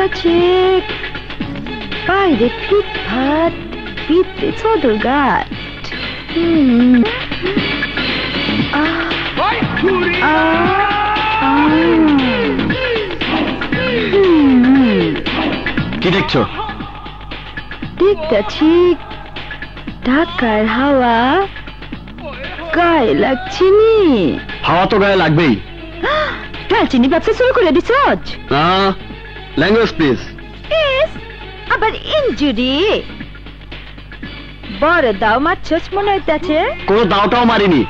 আছে বাইরে ফিটফাট ভিতরে সদরঘাট। কি দেখছো? দেখতেছি ঢাকার হাওয়া গায়ে লাগছে নি। হাওয়া তো গায়ে লাগবেই। ডালচিনি ব্যবসা শুরু করে দিছ? Language please. আবার ইনজুরি বড় দাও মারছস মনে হইতেছে। কোনো দাওটাও মারিনি।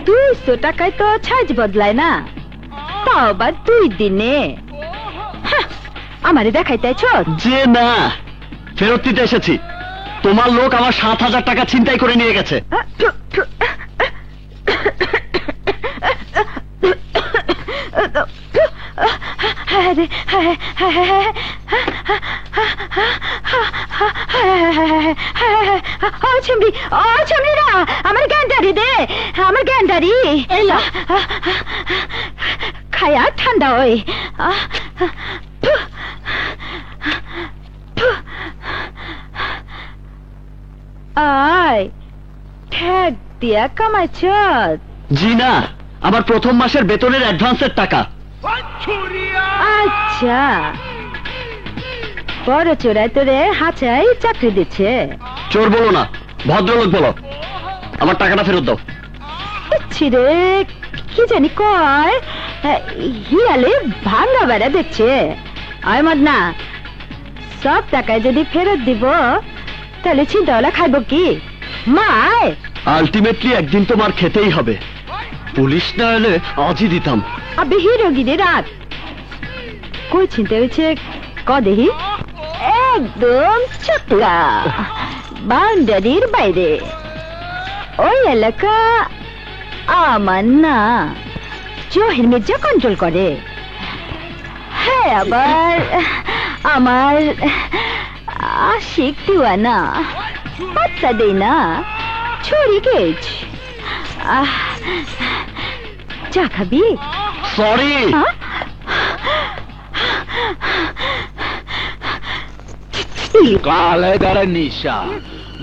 200 টাকায় তো ছাইজ বদলায় না, তাও আবার 2 দিনে। আমারে দেখাইতেছ যে না, ফেরত দিতে এসেছি। তোমার লোক আমার 7,000 টাকা ছিনতাই করে নিয়ে গেছে। আমার গ্যান্ডারি দে, আমার গ্যান্ডারি খায়া ঠান্ডা ওই। আয় ঠ্যাক দিয়া কামাইছ? জি না, আমার প্রথম মাসের বেতনের অ্যাডভান্সের টাকা। আচ্ছা, বড় চোরাই তোরে হাঁচাই চাকরি দিচ্ছে। চোর বলো না, ভদ্রলোক বলো। আমার টাকাটা ফেরত দাও। রে কি জানি কয়, হিয়ালে ভাঙ্গা বেড়া দেখছে। আয় মদনা, সব টাকায় যদি ফেরত দিব তাহলে চিন্তাওয়ালা খাইব কি? মায় আলটিমেটলি একদিন তোমার খেতেই হবে। পুলিশ না এলে আজই দিতাম। আবে হিরোগিরি রাত কই চিনতে হয়েছে ক দেহি? একদম চকলা বাউন্ডারির বাইরে। ওই এলাকা আমার না, জহির মির্জা কন্ট্রোল করে। হ্যাঁ, আবার আমার আশিক দিওয়ানা পাত্তা দেই না, ছড়ি গেছ। চা খাবি? সরি। কালে দাঁড়া নিশা,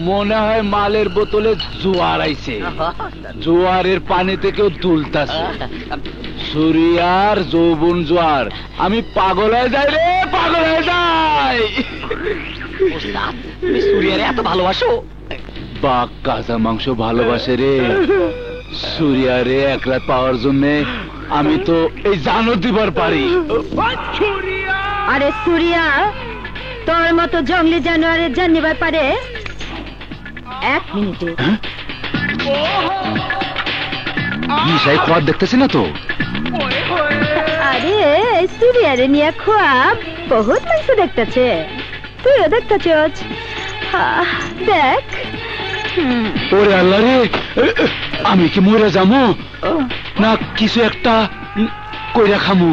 মনে হয় মালের বোতলে জোয়ার আইছে। জোয়ারের পানিতে কেউ তুলতাছে। সুরিয়ার যৌবন জোয়ার। আমি পাগল হয়ে যাই রে, পাগল হয়ে যাই। সুরিয়ারে এত ভালোবাসো? বাঘ কাঁচা মাংস ভালোবাসে রে। সুরিয়ারে এক রাত পাওয়ার জন্য আমি তো এই জানো দিবার পারি। আরে সুরিয়া তোর মতো জঙ্গলি জানোয়ারের জান নিবার পারে 1 মিনিটে। নিশাই খোয়ার দেখতেছি না তো। আরে সুরিয়ারে নিয়ে খোয়াব বহুত মাংস দেখতেছে, তুইও দেখতেছস। দেখ। ওরে আল্লাহ রে, আমি কি মরে যাবো না কিছু একটা কইরা খামু?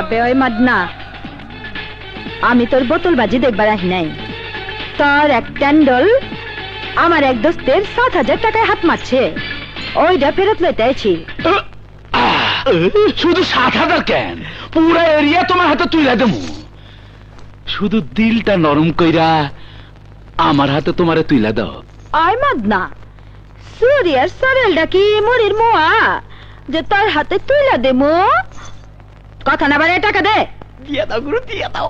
আবে ওই মাদনা, আমি তোর বোতলবাজি দেখবার আহি নাই। তোর এক ট্যান্ডল আমার এক দোস্তের 7,000 টাকায় হাত মারছে, ওইটা ফেরত লইতে আইছি। শুধু 7,000 কেন, পুরা এরিয়া তোমার হাতে তুইলা দেবো। শুধু দিলটা নরম কইরা আমার হাতে তোমারে তুইলা দাও। আয় মাদনা, সুরিয়ার সরেলটা কি মুড়ির মোয়া যে তোর হাতে তুইলা দেবো? কথা না বাড়ে টাকা দে। দিয়ে দাও গুরু, দিয়ে দাও।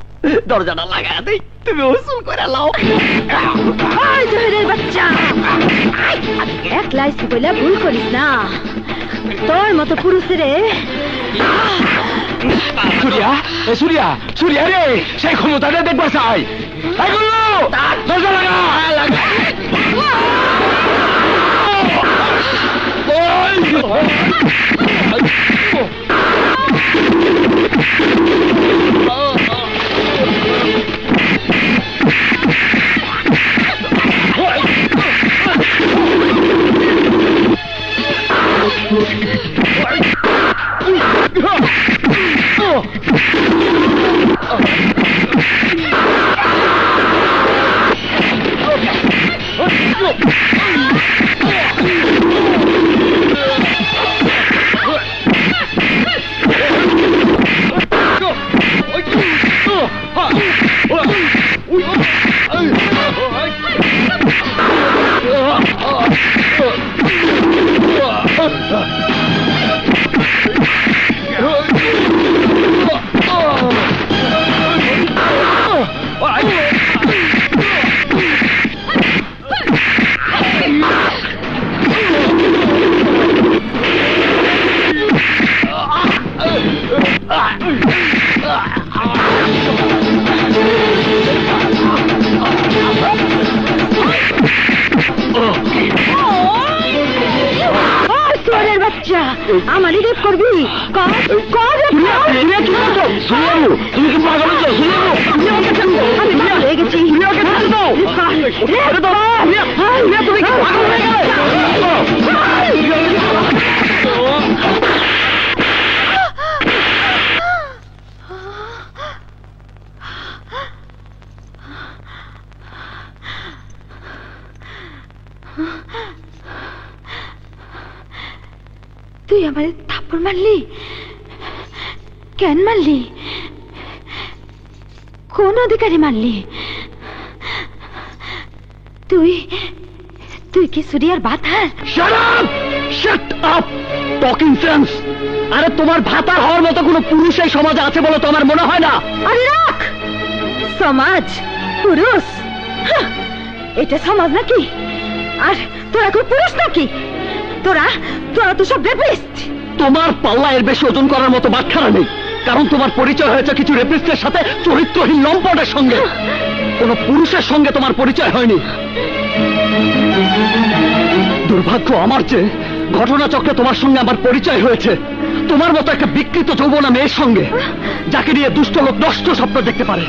দরজাটা লাগায় দেই, তুমি উসুল করে লাও। আয় জহিরের বাচ্চা, এক লাইসি বলে ভুল করিস না। তোর মতো পুরুষের সুরিয়া, সুরিয়া, সুরিয়া রে, সেই ক্ষমতাটা দেখবা চাই। দরজা লাগা। চোরের বাচ্চা আমারই রেপ করবি তুমি কি পাগল হচ্ছ? আমি পাগল হয়ে গেছি তুমি কি পাগল হয়ে গেলে? তুই আমার থাপ্পড় মারলি? কেন মারলি? কোন অধিকারে মারলি? তুই তুই কি সুরিয়ার ভাতার? Shut up! Talking sense! আরে তোমার ভাতার হওয়ার মতো কোনো পুরুষ এই সমাজে আছে বলে তো আমার মনে হয় না। আরে রাখ! সমাজ পুরুষ, এটা সমাজ নাকি? আর তোরা কি পুরুষ নাকি? তোরা তোরা তো সব রেপিস্ট। তোমার পাল্লা এর বেশি ওজন করার মতো বাটখারা নেই, কারণ তোমার পরিচয় হয়েছে কিছু রেপিস্টের সাথে, চরিত্রহীন লম্পটের সঙ্গে। কোনো পুরুষের সঙ্গে তোমার পরিচয় হয়নি। দুর্ভাগ্য আমার যে ঘটনাচক্রে তোমার সঙ্গে আমার পরিচয় হয়েছে তোমার মতো একটা বিকৃত যৌবনা মেয়ের সঙ্গে, যাকে নিয়ে দুষ্ট লোক নষ্ট স্বপ্ন দেখতে পারে।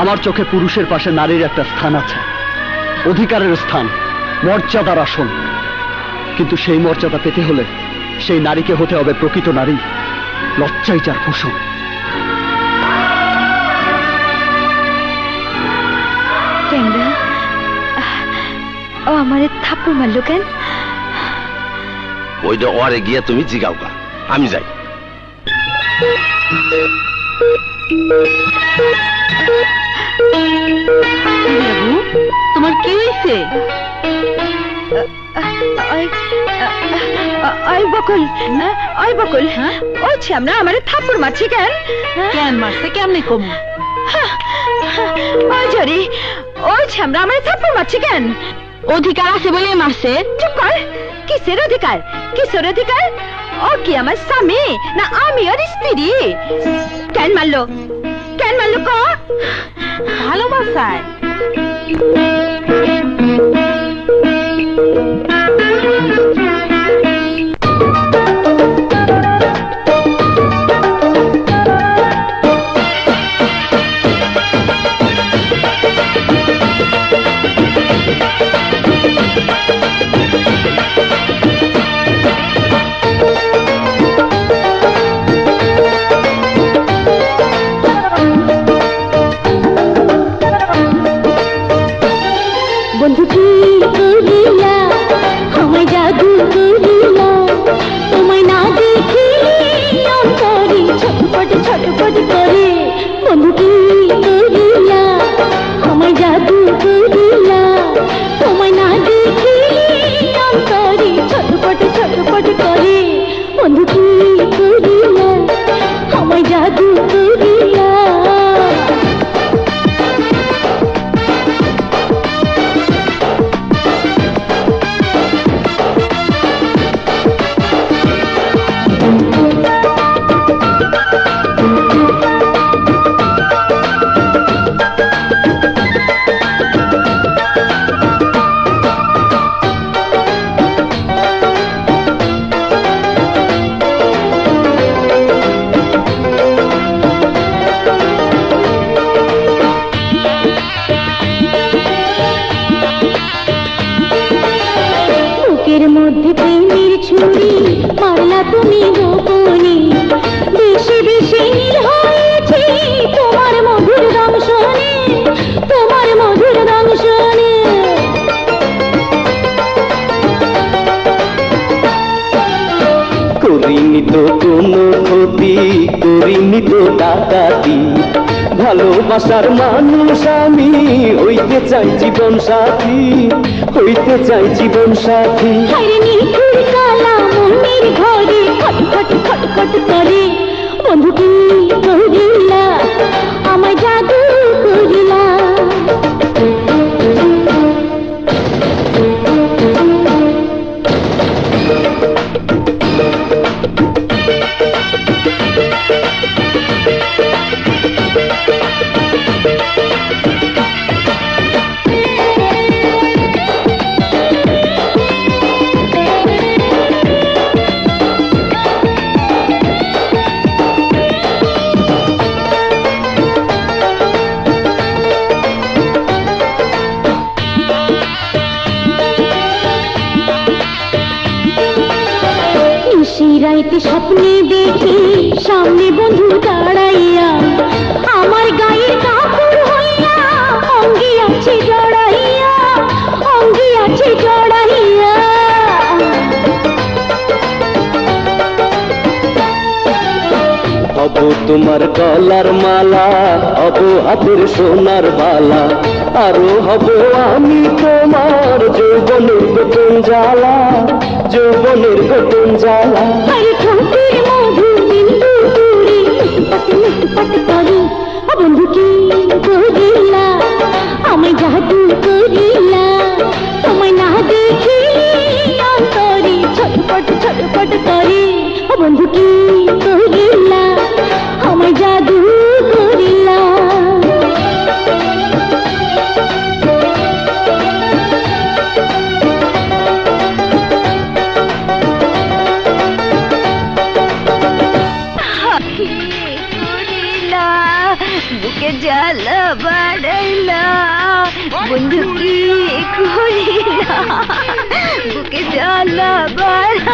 আমার চোখে পুরুষের পাশে নারীর একটা স্থান আছে, অধিকারের স্থান, মর্যাদার আসন। কিন্তু সেই মর্যাদা পেতে হলে সেই নারীকে হতে হবে প্রকৃত নারী, লজ্জাই যার ভূষণ। ও আমারে থাপ্পড় মারলো কেন? ওইটা ওরে গিয়ে তুমি জিগাওগা, আমি যাই। তোমার কি হয়েছে? বকুল, ওই আমরা আমারে থাপ্পড় মারছি কেন? কেন মারছে? কেমনে কম? ওই জরি, ওই আমরা আমারে থাপ্পড় মারছি কেন? অধিকার আছে বলে মারছে। চুপ কর! কিসের অধিকার? কিসের অধিকার? ও কি আমার স্বামী না আমি ওর স্ত্রী? কেন মারলো? কেন মারলো ক? ভালোবাসায়। ভালোবাসার মানুষ আমি হইতে চাই জীবন সাথী, হইতে চাই জীবন সাথী। ঘরে খটখট খটখট করে বন্ধু কি করিলা আমায় জাদু করিলা। সামনে বন্ধু দাঁড়াইয়া আমার গায়ের কাপড় হইয়া অঙ্গে আছে জড়াইয়া অঙ্গে আছে জড়াইয়া হব তোমার গলার মালা হব হাতের সোনার বালা আরো হব আমি তোমার যৌবনের গোপন জ্বালা যৌবনের গোপন জ্বালা আরে ঠোঁটের মধু বিন্দু তুরি লুটপাট করি বন্ধু কি করিলা আমায় জাদু করিলা তোমায় না দেখিলে অন্তরে ছটপট ছটপট করে বন্ধু কি করিলা আমায় জাদু করিলা বুকে জ্বালা বাড়াইলা বন্ধু কি করিলা বুকে জ্বালা বাড়া